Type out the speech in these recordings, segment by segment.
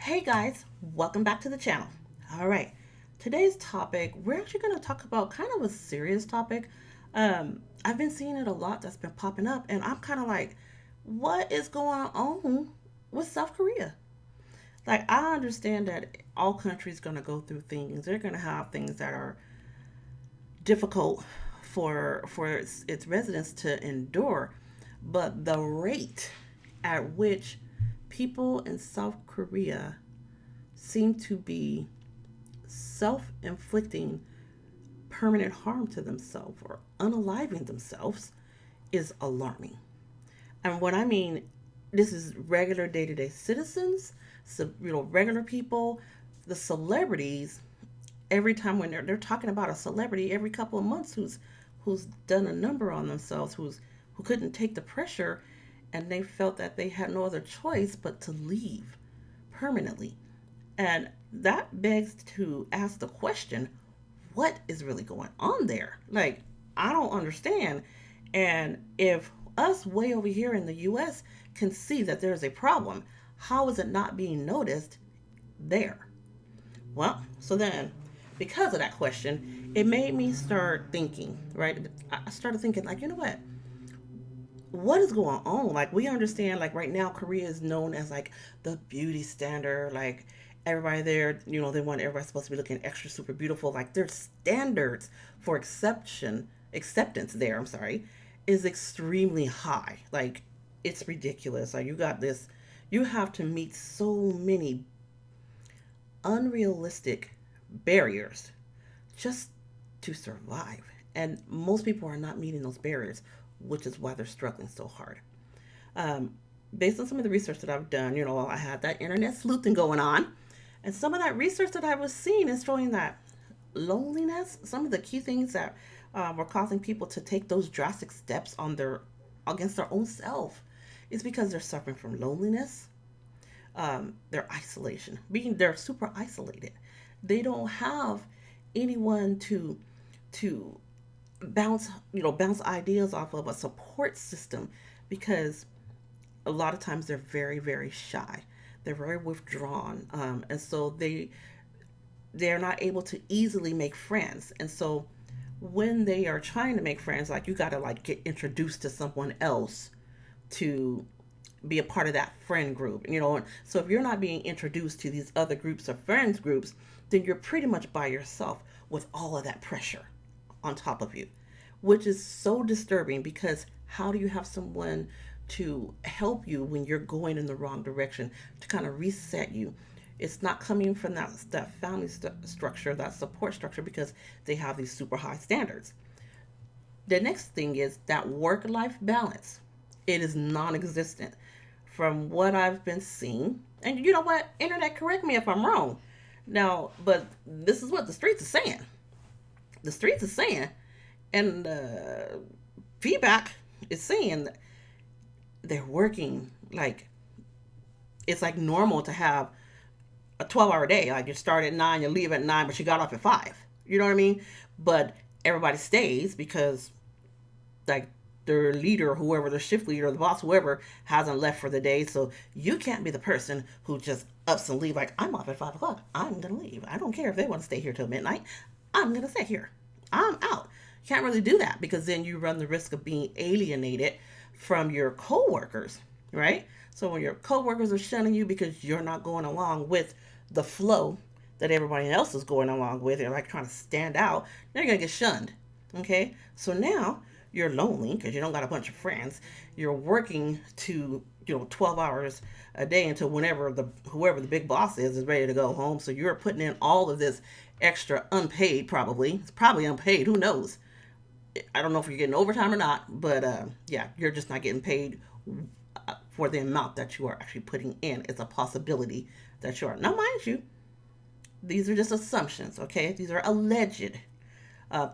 Hey guys, welcome back to the channel. All right, today's topic, we're actually going to talk about kind of a serious topic. I've been seeing it a lot that's been popping up, and I'm kind of like, what is going on with South Korea? Like, I understand that all countries going to go through things. They're going to have things that are difficult for its residents to endure, but the rate at which people in South Korea seem to be self inflicting permanent harm to themselves or unaliving themselves is alarming. And what I mean, this is regular day to day citizens, so, regular people, the celebrities. Every time when they're talking about a celebrity, every couple of months who's done a number on themselves, who couldn't take the pressure, and they felt that they had no other choice but to leave permanently. And that begs to ask the question, what is really going on there? Like, I don't understand. And if us way over here in the US can see that there's a problem, how is it not being noticed there? Well, so then, because of that question, it made me start thinking, right? I started thinking, like, you know what is going on? Like, we understand, like, right now, Korea is known as like the beauty standard. Like, everybody there, they want everybody supposed to be looking extra super beautiful. Like, their standards for acceptance there, I'm sorry, is extremely high. Like, it's ridiculous. Like, you have to meet so many unrealistic barriers just to survive. And most people are not meeting those barriers, which is why they're struggling so hard. Um, Based on some of the research that I've done, I had that internet sleuthing going on. And some of that research that I was seeing is showing that loneliness, some of the key things that were causing people to take those drastic steps against their own self is because they're suffering from loneliness, their isolation, being they're super isolated. They don't have anyone to bounce ideas off of, a support system, because a lot of times they're very very shy, they're very withdrawn, and so they're not able to easily make friends. And so when they are trying to make friends, like, you got to like get introduced to someone else to be a part of that friend group, so if you're not being introduced to these other groups of friends groups, then you're pretty much by yourself with all of that pressure on top of you, which is so disturbing, because how do you have someone to help you when you're going in the wrong direction, to kind of reset you? It's not coming from that family structure, that support structure, because they have these super high standards. The next thing is that work life balance. It is non existent from what I've been seeing. And you know what? Internet, correct me if I'm wrong. Now, but this is what the streets are saying. The streets are saying, and feedback is saying that they're working like it's like normal to have a 12-hour day. Like, you start at 9, you leave at 9, but you got off at 5. You know what I mean? But everybody stays because, like, their leader, whoever, their shift leader, the boss, whoever, hasn't left for the day. So you can't be the person who just ups and leave. Like, I'm off at 5 o'clock. I'm gonna leave. I don't care if they want to stay here till midnight. I'm gonna stay here. I'm out. You can't really do that, because then you run the risk of being alienated from your coworkers, right? So when your coworkers are shunning you because you're not going along with the flow that everybody else is going along with, and like trying to stand out, then you're gonna get shunned. Okay, so now you're lonely because you don't got a bunch of friends. You're working to 12 hours a day until whenever whoever the big boss is ready to go home. So you're putting in all of this extra unpaid, probably it's probably unpaid, who knows. I don't know if you're getting overtime or not, but yeah, you're just not getting paid for the amount that you are actually putting in. It's a possibility that you are. Now, mind you, these are just assumptions, okay? These are alleged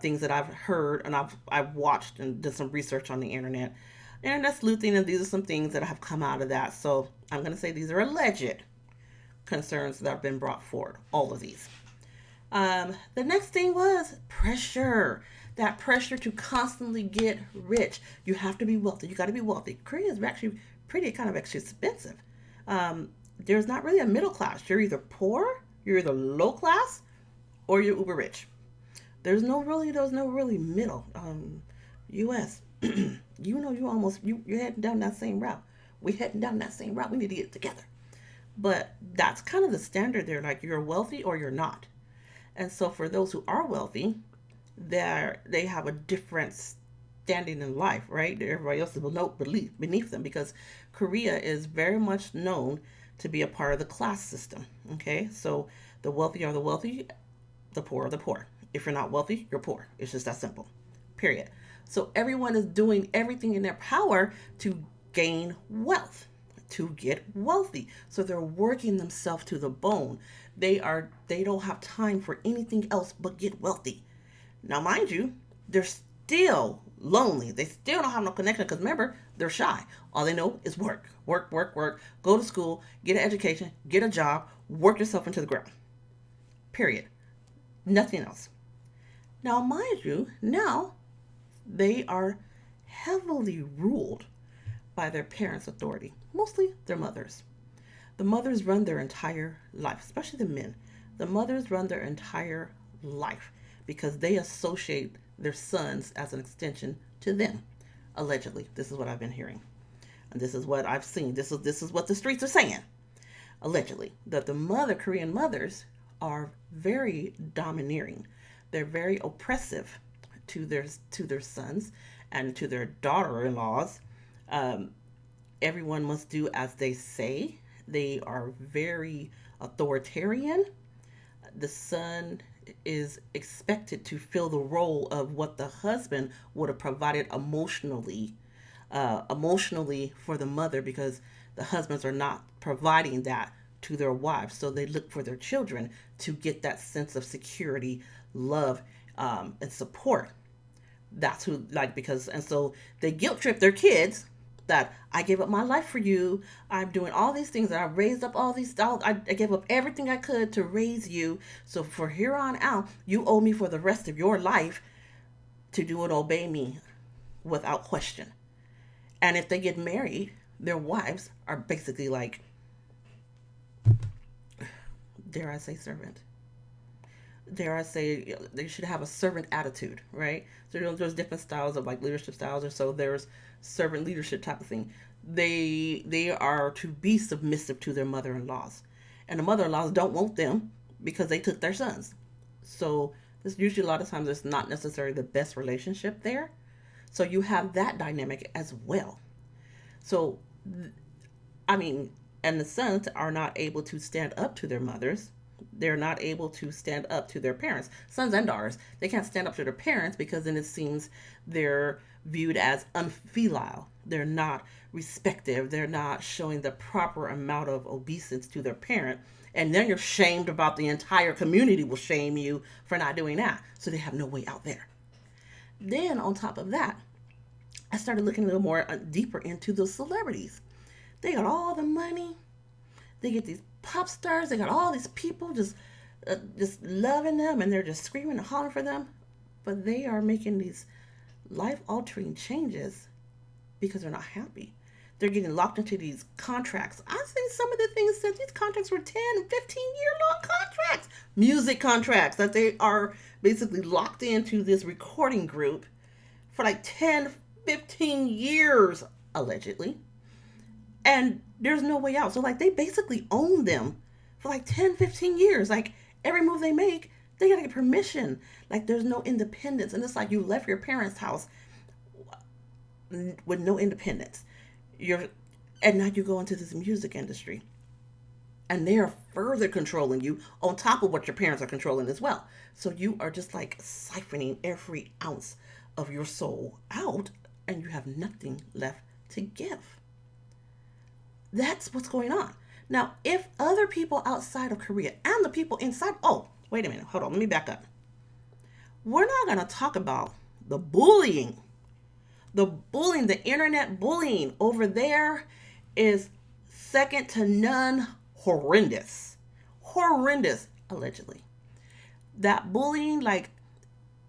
things that I've heard, and I've watched and did some research on the internet. Internet sleuthing, and these are some things that have come out of that. So I'm going to say these are alleged concerns that have been brought forward, all of these. The next thing was pressure. That pressure to constantly get rich. You have to be wealthy. You got to be wealthy. Korea is actually pretty kind of expensive. Um, There's not really a middle class. You're either poor, you're either low class, or you're uber rich. There's no really middle. U.S. You almost you're heading down that same route. We heading down that same route. We need to get it together. But that's kind of the standard there. Like you're wealthy or you're not. And so for those who are wealthy, they have a different standing in life, right? Everybody else is beneath them because Korea is very much known to be a part of the class system. Okay, so the wealthy are the wealthy, the poor are the poor. If you're not wealthy, you're poor. It's just that simple. Period. So everyone is doing everything in their power to gain wealth, to get wealthy. So they're working themselves to the bone. They don't have time for anything else but get wealthy. Now, mind you, they're still lonely. They still don't have no connection because remember, they're shy. All they know is work, work, work, work. Go to school, get an education, get a job, work yourself into the ground. Period. Nothing else. Now, mind you, now they are heavily ruled by their parents' authority, mostly their mothers. The mothers run their entire life, especially the men. The mothers run their entire life because they associate their sons as an extension to them. Allegedly, this is what I've been hearing, and this is what I've seen. This is what the streets are saying. Allegedly, that the Korean mothers are very domineering. They're very oppressive to their sons and to their daughter-in-laws. Um, Everyone must do as they say. They are very authoritarian. The son is expected to fill the role of what the husband would have provided emotionally for the mother because the husbands are not providing that to their wives. So they look for their children to get that sense of security, love, and support. That's who, like, because, and so they guilt trip their kids that I gave up my life for you. I'm doing all these things. I raised up all these. I gave up everything I could to raise you. So for here on out, you owe me for the rest of your life to do and obey me without question. And if they get married, their wives are basically like, dare I say, servant. Dare I say, they should have a servant attitude, right? So there's different styles of like leadership styles, or so there's servant leadership type of thing. They are to be submissive to their mother-in-laws, and the mother-in-laws don't want them because they took their sons. So this usually a lot of times it's not necessarily the best relationship there. So you have that dynamic as well. So I mean, and the sons are not able to stand up to their mothers. They're not able to stand up to their parents. Sons and daughters, they can't stand up to their parents because then it seems they're viewed as unfilial. They're not respective. They're not showing the proper amount of obeisance to their parent. And then you're shamed about the entire community will shame you for not doing that. So they have no way out there. Then on top of that, I started looking a little more deeper into the celebrities. They got all the money. They get these pop stars. They got all these people just loving them, and they're just screaming and hollering for them. But they are making these life altering changes because they're not happy. They're getting locked into these contracts. I've seen some of the things that these contracts were 10, 15-year long contracts, music contracts that they are basically locked into this recording group for like 10, 15 years, allegedly. And there's no way out. So, like, they basically own them for like 10, 15 years. Like, every move they make, they gotta get permission. Like, there's no independence. And it's like you left your parents' house with no independence. You're, and now you go into this music industry. And they are further controlling you on top of what your parents are controlling as well. So you are just like siphoning every ounce of your soul out, and you have nothing left to give. That's what's going on. Now, if other people outside of Korea and the people inside, oh, wait a minute, hold on, let me back up. We're not going to talk about the bullying. The bullying, the internet bullying over there is second to none horrendous. Horrendous, allegedly. That bullying, like,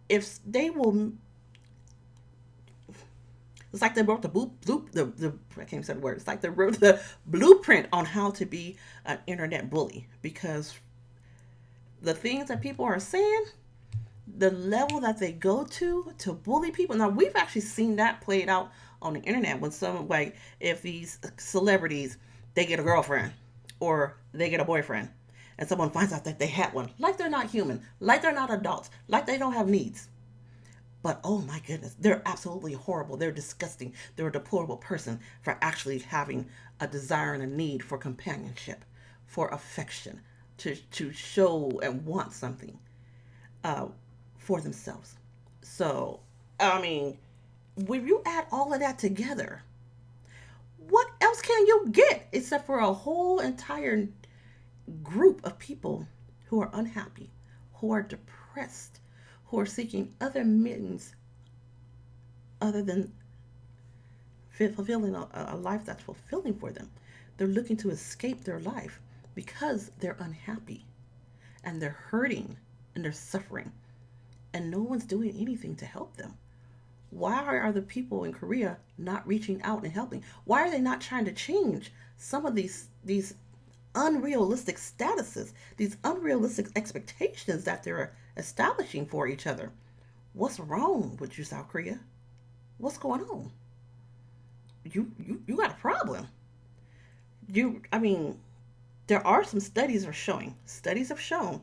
if they will, It's like they wrote the I can't even say the word. It's like they wrote the blueprint on how to be an internet bully, because the things that people are saying, the level that they go to bully people. Now we've actually seen that played out on the internet when some, like, if these celebrities, they get a girlfriend or they get a boyfriend, and someone finds out that they had one, like they're not human, like they're not adults, like they don't have needs. But oh my goodness, they're absolutely horrible. They're disgusting. They're a deplorable person for actually having a desire and a need for companionship, for affection, to show and want something uh, for themselves. So, I mean, when you add all of that together, what else can you get except for a whole entire group of people who are unhappy, who are depressed, who are seeking other means other than fulfilling a life that's fulfilling for them. They're looking to escape their life because they're unhappy and they're hurting and they're suffering, and no one's doing anything to help them. Why are the people in Korea not reaching out and helping? Why are they not trying to change some of these unrealistic statuses, these unrealistic expectations that they're establishing for each other? What's wrong with you, South Korea? What's going on? You got a problem. I mean, there are some studies have shown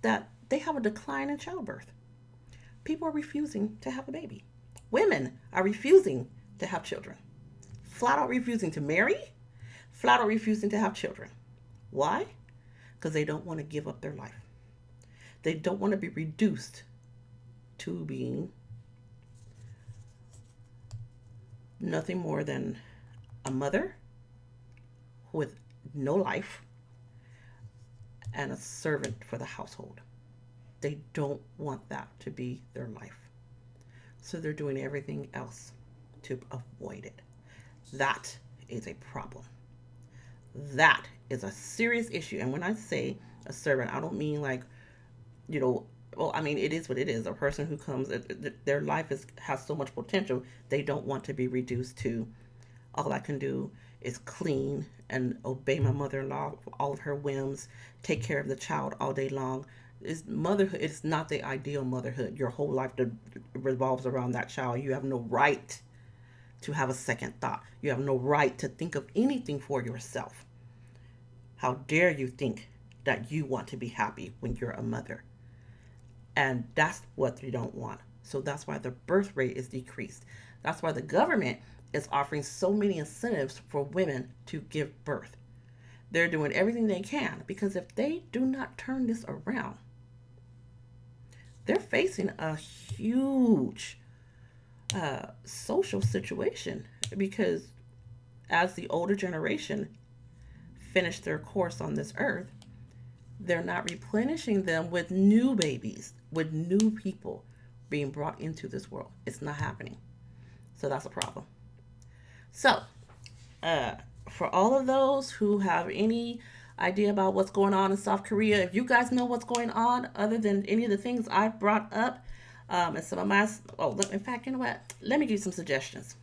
that they have a decline in childbirth. People are refusing to have a baby. Women are refusing to have children. Flat out refusing to marry, flat out refusing to have children. Why? Because they don't want to give up their life. They don't want to be reduced to being nothing more than a mother with no life and a servant for the household. They don't want that to be their life. So they're doing everything else to avoid it. That is a problem. That is a serious issue. And when I say a servant, I don't mean like, you know, well, I mean, it is what it is. A person who comes, their life has so much potential, they don't want to be reduced to, all I can do is clean and obey my mother-in-law, all of her whims, take care of the child all day long. Is motherhood, it's not the ideal motherhood. Your whole life revolves around that child. You have no right to have a second thought. You have no right to think of anything for yourself. How dare you think that you want to be happy when you're a mother? And that's what you don't want. So that's why the birth rate is decreased. That's why the government is offering so many incentives for women to give birth. They're doing everything they can, because if they do not turn this around, they're facing a huge social situation, because as the older generation finish their course on this earth, they're not replenishing them with new babies, with new people being brought into this world. It's not happening. So that's a problem. So, for all of those who have any idea about what's going on in South Korea, if you guys know what's going on other than any of the things I've brought up, and some of my, in fact, you know what? Let me give you some suggestions.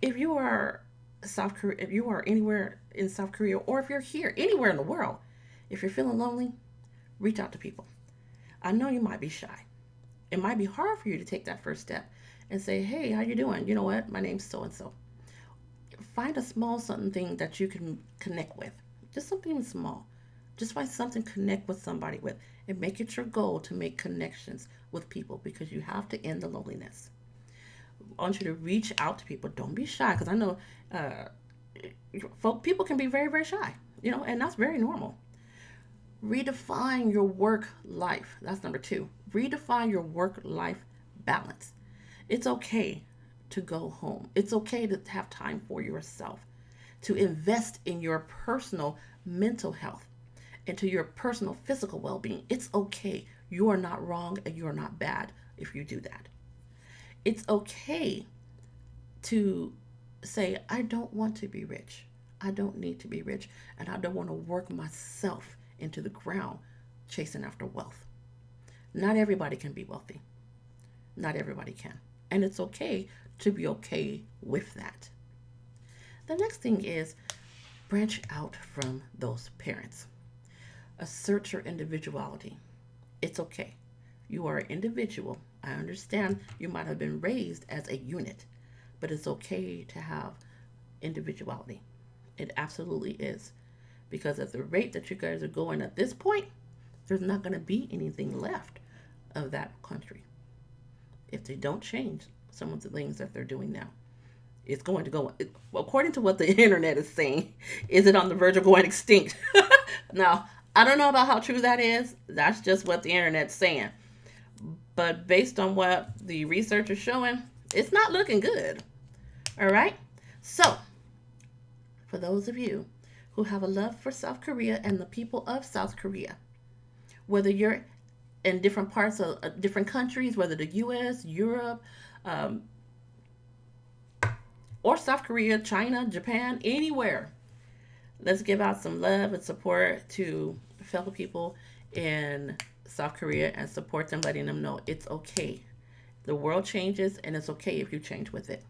If you are South Korea, if you are anywhere in South Korea, or if you're here, anywhere in the world, if you're feeling lonely, reach out to people. I know you might be shy. It might be hard for you to take that first step and say, hey, how you doing? You know what? My name's so and so. Find a small something that you can connect with. Just something small. Just find something to connect with somebody with, and make it your goal to make connections with people, because you have to end the loneliness. I want you to reach out to people. Don't be shy, because I know people can be very, very shy, and that's very normal. Redefine your work life. That's number two. Redefine your work life balance. It's okay to go home. It's okay to have time for yourself, to invest in your personal mental health, into your personal physical well being. It's okay. You are not wrong and you are not bad if you do that. It's okay to say, I don't want to be rich. I don't need to be rich. And I don't want to work myself into the ground chasing after wealth. Not everybody can be wealthy. Not everybody can. And it's okay to be okay with that. The next thing is branch out from those parents. Assert your individuality. It's okay. You are an individual. I understand you might have been raised as a unit, but it's okay to have individuality. It absolutely is. Because at the rate that you guys are going at this point, there's not going to be anything left of that country if they don't change some of the things that they're doing now. It's going to go, according to what the internet is saying, is it on the verge of going extinct? Now, I don't know about how true that is. That's just what the internet's saying. But based on what the research is showing, it's not looking good. All right? So, for those of you who have a love for South Korea and the people of South Korea, whether you're in different parts of different countries, whether the US, Europe, um, or South Korea, China, Japan, anywhere, let's give out some love and support to fellow people in South Korea and support them, letting them know it's okay. The world changes and it's okay if you change with it.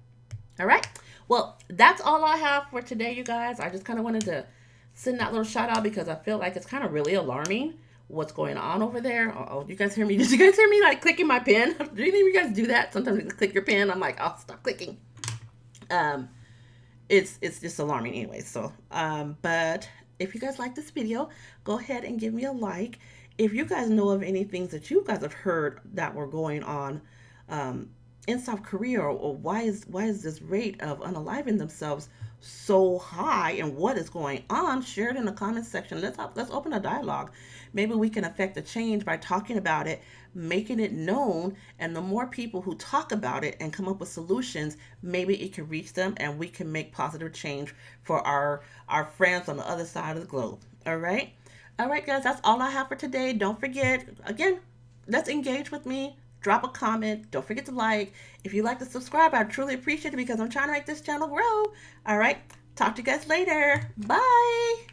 All right? Well, that's all I have for today, you guys. I just kind of wanted to send that little shout out because I feel like it's kind of really alarming what's going on over there. Oh, you guys hear me? Did you guys hear me like clicking my pen? Do you guys do that? Sometimes you click your pen. I'm like, oh, stop clicking. Um, it's just alarming anyway. So, but if you guys like this video, go ahead and give me a like. If you guys know of any things that you guys have heard that were going on, in South Korea, or why is this rate of unaliving themselves so high, and what is going on? Share it in the comment section. Let's open a dialogue. Maybe we can affect a change by talking about it, making it known, and the more people who talk about it and come up with solutions, maybe it can reach them, and we can make positive change for our friends on the other side of the globe. All right. All right, guys, that's all I have for today. Don't forget, again, let's engage with me. Drop a comment. Don't forget to like. If you like to subscribe, I truly appreciate it because I'm trying to make this channel grow. All right. Talk to you guys later. Bye.